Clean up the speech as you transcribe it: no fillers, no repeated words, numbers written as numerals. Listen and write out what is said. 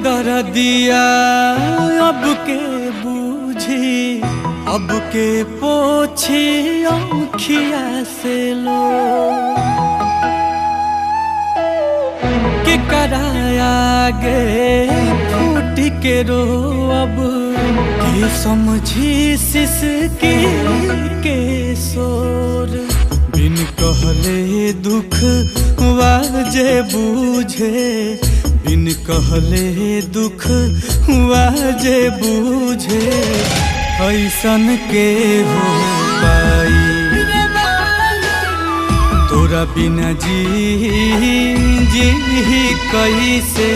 दर्दिया अब के बूझी, अब के पोछी आँखिया से लो के कराया गे फूट के रो अब के समझी सिसकी के शोर। बिन कहले दुख वाजे बूझे, बिन कहले दुख वाजे बूझे, ऐसन के हो पाई तोरा बिना जी कैसे